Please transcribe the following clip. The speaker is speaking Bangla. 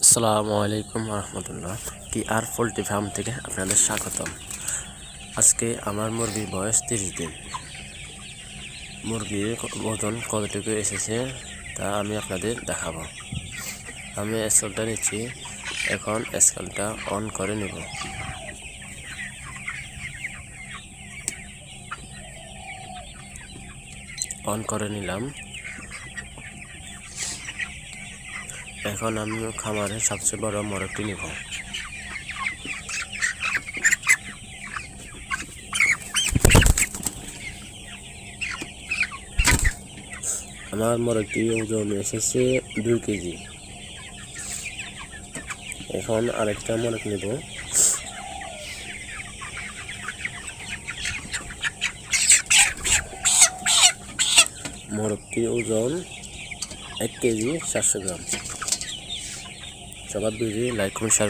আসসালামু আলাইকুম রহমতুল্লাহ। আর পোল্ট্রি ফার্ম থেকে আপনাদের স্বাগতম। আজকে আমার মুরগির বয়স 30 দিন। মুরগির ওজন কতটুকু এসেছে তা আমি আপনাদের দেখাবো। আমি স্কেলটা নিচ্ছি, এখন স্কেলটা অন করে নেব। অন করে নিলাম। এখন আমি খামারের সবচেয়ে বড় মোরগটি নেব। আমার মোরগটি ওজন এসেছে 2 কেজি। এখন আরেকটা মোরগ নেব। মোরগটির ওজন 1 কেজি 700 গ্রাম। সবার ভিডিও লাইক করুন, শেয়ার